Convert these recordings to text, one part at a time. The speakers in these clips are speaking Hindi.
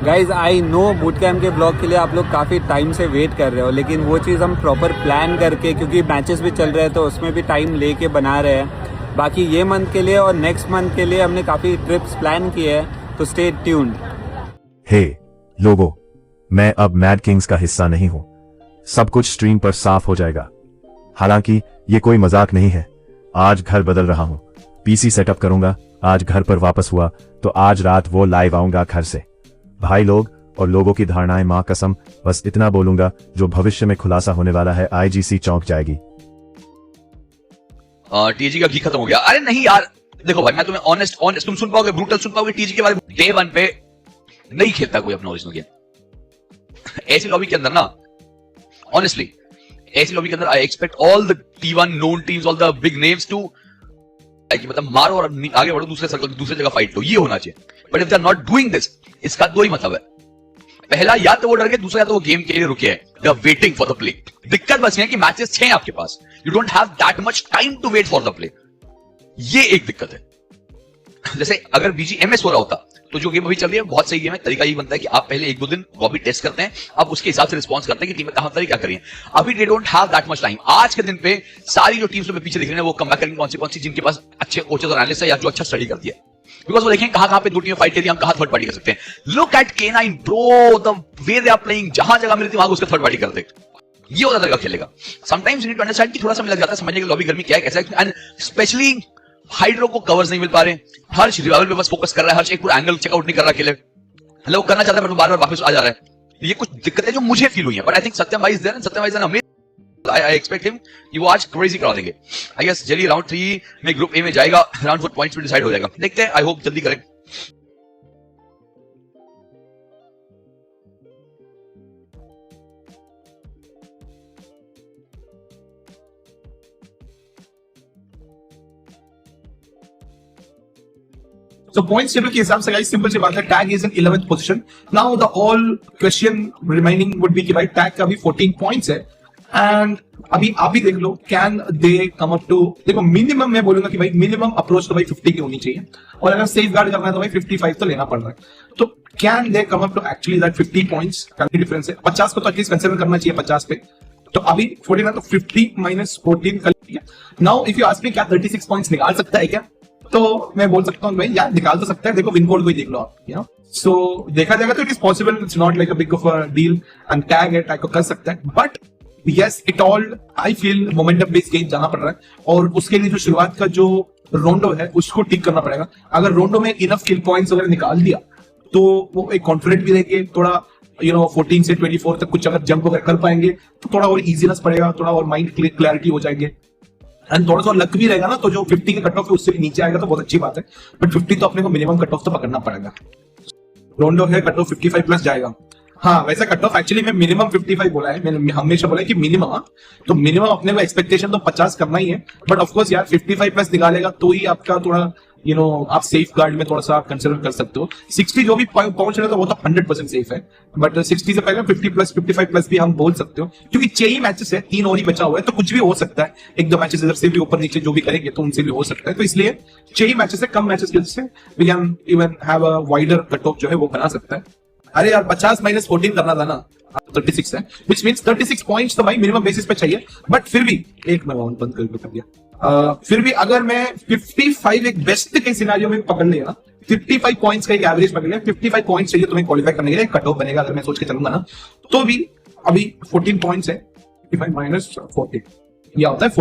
Guys I know boot camp के ब्लॉग के लिए आप लोग काफ़ी टाइम से वेट कर रहे हो, लेकिन वो चीज़ हम प्रॉपर प्लान करके, क्योंकि मैचेस भी चल रहे हैं तो उसमें भी टाइम लेके बना रहे हैं। बाकी ये मंथ के लिए और नेक्स्ट मंथ के लिए हमने काफ़ी ट्रिप्स प्लान किए हैं, तो स्टे ट्यून्ड। हे लोगों, मैं अब मैड किंग्स का हिस्सा नहीं हूं। सब कुछ स्ट्रीम पर साफ हो जाएगा। हालांकि ये कोई मजाक नहीं है। आज घर बदल रहा हूं, पीसी सेटअप करूंगा। आज घर पर वापस हुआ तो आज रात वो लाइव आऊंगा घर से। भाई लोग और लोगों की धारणाएं, मां कसम बस इतना बोलूंगा जो भविष्य में खुलासा होने वाला है। आईजीसी चौंक जाएगी। टीजी का घी खत्म हो गया। अरे नहीं यार, देखो भाई मैं तुम्हें ऑनेस्ट तुम सुन पाओगे, ब्रूटल सुन पाओगे टीजी के बारे में। डे 1 पे नहीं खेलता कोई अपना ओरिजिनल गेम। ऐसी लॉबी के अंदर ना, ऑनेस्टली ऐसी लॉबी के अंदर I expect all the T1 known teams, all the big names to मतलब मारो और आगे बढ़ो, दूसरे सर्कल दूसरी जगह फाइट लो, ये होना चाहिए। But if they are not doing this, इसका दो ही मतलब है। पहला, या तो वो डर गए, दूसरा या तो वो गेम के लिए रुके हैं, they are waiting for the play. दिक्कत बस ये है कि मैचेस 6 हैं आपके पास, you don't have that much time to wait for the play. ये एक दिक्कत है। जैसे अगर BGMS हो रहा होता तो जो गेम अभी चल रही है बहुत सही गेम है, तरीका ये बनता है कि आप पहले 1-2 दिन लॉबी टेस्ट करते हैं, आप उसके हिसाब से रिस्पॉन्स करते हैं कि टीमें कहां तरी क्या कर रही हैं। अभी they don't have that much time. आज के दिन पे सारी जो टीम्स में पीछे दिख रही है वो कम बैक करेंगे कौन सी जिनके पास अच्छे कोचेस और एनालिस्ट है या जो अच्छा स्टडी करती है, बिकॉज वो देखें कहां पे दो टीमें फाइट करी, हम कहां थर्ड पार्टी कर सकते हैं। Look at K9 bro, the way they are playing, जहां जगह मिलती वहां उसके थर्ड पार्टी करते। ये होता तरीका खेलेगा। Sometimes you need to understand कि थोड़ा सा लग जाता है समझने के लॉबी गर्मी क्या है कैसा है, एंड स्पेशली हाइड्रो को कवर्स नहीं मिल पा रहे। हर्ष रिवाइवल पे बस फोकस कर रहा है, हर्ष एक पूरा एंगल चेकआउट नहीं कर रहा अकेले। हेलो करना चाहता है, पर बार-बार वापस आ जा रहा है। ये कुछ दिक्कतें जो मुझे फील हुई है, बट आई थिंक सत्यम भाई इज देयर एंड सत्यम भाई is an amazing. I expect him कि वो आज क्रेजी करा देंगे। आई गेस जल्दी राउंड 3 में ग्रुप ए में जाएगा, राउंड 4 पॉइंट्स में डिसाइड हो जाएगा। देखते हैं, आई होप जल्दी करें। So points table के हिसाब से guys सिंपल सी बात है, tag is in 11th position. Now the all question remaining would be कि भाई टैग का भी 14 पॉइंट्स है, एंड अभी आप भी देख लो can they come up to, देखो मिनिमम मैं बोलूंगा कि भाई मिनिमम अप्रोच तो भाई 50 की होनी चाहिए, और अगर सेफ गार्ड करना है तो भाई 55 तो लेना पड़ रहा है। तो can they come up to actually that 50 points, काफी डिफरेंस है। 50 को तो एटलीस्ट कंसिडर करना चाहिए 50 पे। तो अभी 14 है तो 50 माइनस 14 कर लिया। Now if you ask me क्या 36 पॉइंट्स निकाल सकता है क्या, तो मैं बोल सकता हूँ भाई यार निकाल तो सकता है। देखो विन कोड को ही देख लो आप, यू नो। सो देखा जाएगा तो it is possible, it's not like a big of a deal, and tag है, टैग को कर सकता है। But yes it all I feel momentum based game जाना पड़ रहा है, और उसके लिए जो शुरुआत का जो रोंडो है उसको ठीक करना पड़ेगा। अगर रोंडो में इनफ किल पॉइंट्स वगैरह निकाल दिया तो वो एक कॉन्फिडेंट भी रहेंगे, थोड़ा यू नो 14 से 24 तक कुछ अगर जंप वगैरह कर पाएंगे तो थोड़ा और इजीनेस पड़ेगा, थोड़ा और माइंड क्लैरिटी हो जाएंगे, एंड थोड़ा सा लक भी रहेगा ना, तो जो 50 के कट ऑफ है उससे भी नीचे आएगा तो बहुत अच्छी बात है। बट 50 तो अपने को मिनिमम कट ऑफ तो पकड़ना पड़ेगा। रोंडो है कट ऑफ 55 प्लस जाएगा। हाँ वैसे कट ऑफ एक्चुअली मैं मिनिमम 55 बोला है, मैंने हमेशा बोला है कि मिनिमम, तो मिनिमम अपने को एक्सपेक्टेशन तो 50 करना ही है। बट ऑफकोर्स यार 55 प्लस निकालेगा तो ही आपका थोड़ा यू नो आप सेफ गार्ड में थोड़ा सा कंसिडर कर सकते हो। 60 जो भी पहुंच रहे तो वो तो 100% सेफ है, बट 60 से पहले 50 प्लस 55 प्लस भी हम बोल सकते हो, क्योंकि 6 ही मैचेस है, 3 और ही बचा हुआ है, तो कुछ भी हो सकता है। 1-2 मैचेस इधर से भी ऊपर नीचे जो भी करेंगे तो उनसे भी हो सकता है। तो इसलिए 6 ही मैचेस है, कम मैचेस की वजह से we can even have a wider cut off जो है वो बना सकता है। अरे यार 50 माइनस 14 करना था ना, 36 है, विच मीन्स 36 पॉइंट्स तो भाई मिनिमम बेसिस पे चाहिए। बट फिर भी एक मैं बंद कर दिया, फिर भी अगर मैं 55 एक बेस्ट के सिनेरियो में पकड़ लिया ना, 55 पॉइंट्स का एक एवरेज पकड़ लिया, 55 पॉइंट्स चाहिए तुम्हें क्वालिफाई करने के लिए, कट ऑफ बनेगा अगर मैं सोच के चलूंगा ना, तो भी अभी 14 पॉइंट्स है, 55 माइनस 14 यह होता है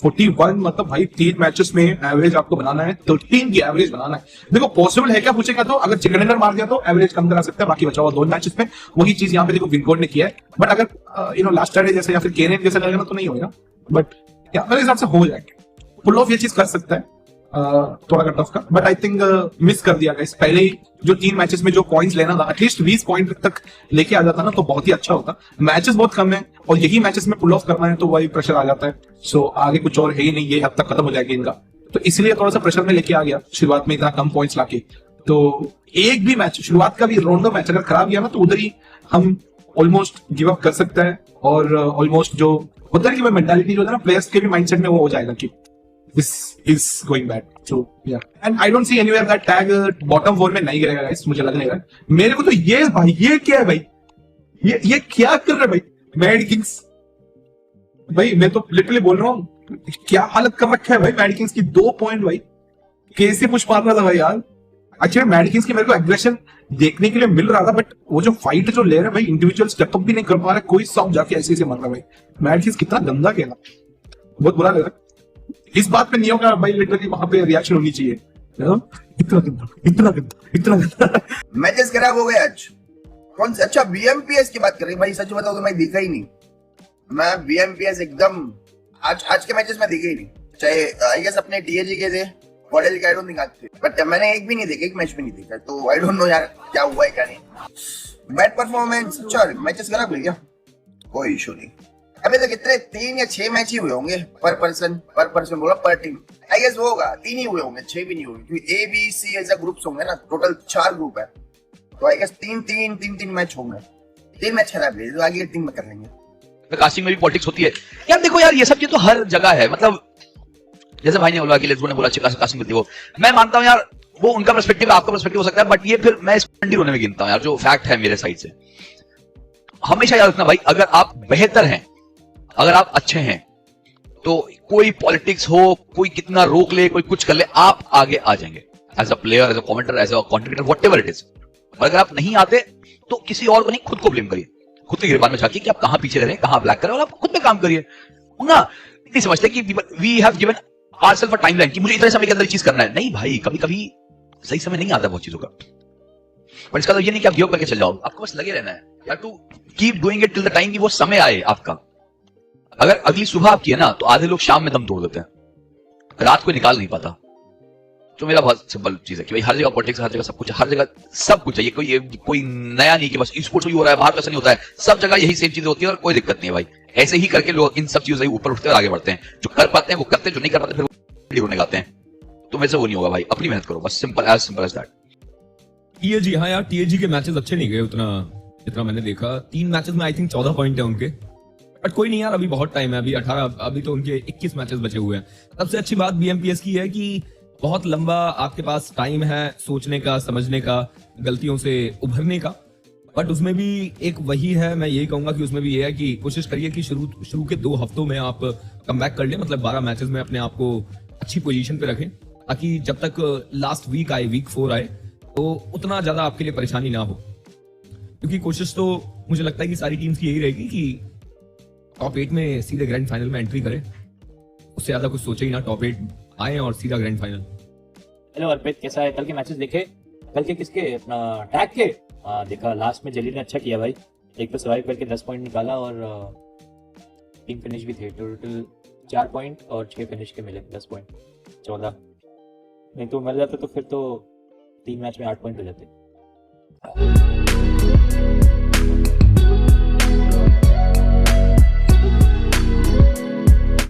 41 मतलब भाई 3 मैचेस में एवरेज आपको बनाना है, 13 की एवरेज बनाना है। देखो पॉसिबल है क्या पूछेगा तो, अगर चिकन डिनर मार दिया तो एवरेज कम करा सकता है, बाकी बचा हुआ 2 मैचेस में वही चीज यहाँ पे देखो विनकोड ने किया है। बट अगर यू नो लास्ट टाइम जैसे या फिर केनेन जैसा लगेगा तो नहीं होगा, बट मेरे हिसाब से हो जाएगा पुल ऑफ, ये चीज कर सकता है थोड़ा कट ऑफ का। बट आई थिंक मिस कर दिया गाइस, पहले ही जो 3 मैचेस में जो पॉइंट्स लेना था एटलीस्ट 20 पॉइंट तक लेके आ जाता ना तो बहुत ही अच्छा होता। मैचेस बहुत कम है और यही मैचेस में पुल ऑफ करना है तो वही प्रेशर आ जाता है। सो आगे कुछ और है ही नहीं, ये हद तक खत्म हो जाएगा इनका, तो इसलिए थोड़ा सा प्रेशर में लेके आ गया शुरुआत में इतना कम पॉइंट्स लाके। तो एक भी मैच शुरुआत का भी रोंडो मैच अगर खराब गया ना तो उधर ही हम ऑलमोस्ट गिव अप कर सकता है, और ऑलमोस्ट जो होता है कि मेंटालिटी जो है ना प्लेयर्स के भी माइंडसेट में वो हो जाएगा कि this is going bad. So yeah, and I don't see anywhere that tag bottom 4 में नहीं गिरेगा guys. मुझे लग नहीं रहा है. मेरे को तो ये भाई, ये क्या है भाई, ये क्या कर रहा है भाई मैड किंग्स. भाई मैं तो लिटरली बोल रहा हूँ, क्या हालत कर रखा है भाई मैड किंग्स की. 2 पॉइंट भाई, कैसे पुश मार रहा था भाई यार. एक्चुअली मैड किंग्स की मेरे को एग्रेशन देखने के लिए मिल रहा था, बट वो जो फाइट जो ले रहा है भाई, इंडिविजुअल स्टेप अप भी नहीं कर पा रहा है. कोई सॉन्ग जाके ऐसे ऐसे मार रहा है भाई. मैड किंग्स कितना गंदा खेला, बहुत बुरा लग रहा है. इस बात पे नहीं होगा भाई, लिटरली वहां पे रिएक्शन होनी चाहिए. इतना गंदा, इतना गंदा, इतना गंदा. मैचेस खराब हो गए आज. कौन से? अच्छा बीएमपीएस की बात कर रही भाई. सच बताओ तो मैं दिखा ही नहीं. मैं बीएमपीएस एकदम आज के मैचेस में दिखे ही नहीं. चाहे आई गेस अपने टीएजी के थे, कॉलेज के, आई डोंट थिंक आज थे, बट मैंने एक भी नहीं देखा, एक मैच भी नहीं देखा. तो आई डोंट नो यार क्या हुआ है क्या नहीं. Bad performance. चल मैचेस खराब हुए क्या, कोई इशू नहीं. अभी तक कितने 3 या 6 मैच ही हुए होंगे पर पर्सन बोला, पर टीम. आई गेस वो होगा 3 ही हुए होंगे, 6 भी नहीं होंगे, क्योंकि ए बी सी ऐसा ग्रुप्स होंगे ना. टोटल 4 ग्रुप है, तो आई गेस 3 मैच होंगे. 3 मैच खराब गए तो आगे टीम में कर लेंगे. कास्टिंग में भी पॉलिटिक्स होती है यार. देखो यार, ये सब चीज तो हर जगह है. मतलब जैसे भाई ने बोला कि लेट्स गो ने बोला अच्छी कास्टिंग होती है, वो मैं मानता हूं यार. वो उनका पर्सपेक्टिव है, आपका पर्सपेक्टिव हो सकता है, बट ये फिर मैं इसको ठंडी होने में गिनता हूं यार. जो फैक्ट है मेरे साइड से, हमेशा याद रखना भाई, अगर आप बेहतर हैं, अगर आप अच्छे हैं, तो कोई पॉलिटिक्स हो, कोई कितना रोक ले, कोई कुछ कर ले, आप आगे आ जाएंगे. As a player, as a commentator, as a contributor, whatever it is. और अगर आप नहीं आते तो किसी और को नहीं, खुद को ब्लेम करिए. खुद की गिरबान में झांकिए कि आप कहां पीछे रह रहे हैं, कहां ब्लैक कर रहे हैं, और आप खुद पे काम करिए ना. नहीं समझते कि we have given ourself a timeline कि मुझे इतने समय के अंदर चीज करना है. नहीं भाई, कभी कभी सही समय नहीं आता बहुत चीजों का. पर इसका तो ये नहीं कि आप गिव करके चल जाओ. आपको बस लगे रहना है यार, to keep doing it till the time कि वो समय आए आपका. अगर अगली सुबह आपकी है ना, तो आधे लोग शाम में दम तोड़ देते हैं, रात को निकाल नहीं पाता. तो मेरा बहुत सिंपल चीज है कि भाई हर जगह पॉलिटिक्स, हर जगह सब कुछ, हर जगह सब कुछ है. ये कोई नया नहीं कि बस स्पोर्ट्स में हो रहा है, बाहर कैसा नहीं होता है. सब जगह यही सेम चीजें होती है और कोई दिक्कत नहीं है भाई. ऐसे ही करके लोग इन सब चीजों से ऊपर उठते और आगे बढ़ते हैं. जो कर पाते हैं वो करते हैं, जो नहीं कर पाते फिर वीडियो लगाते हैं. तो मेरे से वो नहीं होगा भाई. अपनी मेहनत करो बस, सिंपल एज दैट. टीएजी, हाँ यार टीएजी के मैचेस अच्छे नहीं गए उतना, जितना मैंने देखा. 3 मैचेस में आई थिंक 14 पॉइंट है उनके. बट कोई नहीं यार, अभी बहुत टाइम है. अभी 18, अभी तो उनके 21 मैचेस बचे हुए हैं. सबसे अच्छी बात बीएमपीएस की है कि बहुत लंबा आपके पास टाइम है सोचने का, समझने का, गलतियों से उभरने का. बट उसमें भी एक वही है, मैं यही कहूंगा कि उसमें भी ये है कि कोशिश करिए कि शुरू के 2 हफ्तों में आप कमबैक कर लें. मतलब 12 मैचेस में अपने आप को अच्छी पोजीशन पे रखें, ताकि जब तक लास्ट वीक आए, वीक 4 आए, तो उतना ज्यादा आपके लिए परेशानी ना हो. क्योंकि कोशिश तो मुझे लगता है कि सारी टीम्स की यही रहेगी कि टॉप 8 में सीधे ग्रैंड फाइनल में एंट्री करें. उससे ज्यादा कुछ सोचे ही ना, टॉप 8 आए और सीधा ग्रैंड फाइनल. हेलो अर्पित, कैसा है? कल के मैचेस देखे? कल के किसके? अपना टैग के. देखा लास्ट में जली ने अच्छा किया भाई. एक तो सर्वाइव करके 10 पॉइंट निकाला और 3 फिनिश भी थे. टोटल 4 पॉइंट और 6 फिनिश के मिले. 10 पॉइंट 14. नहीं तो मिल जाता तो फिर तो 3 मैच में 8 पॉइंट हो जाते.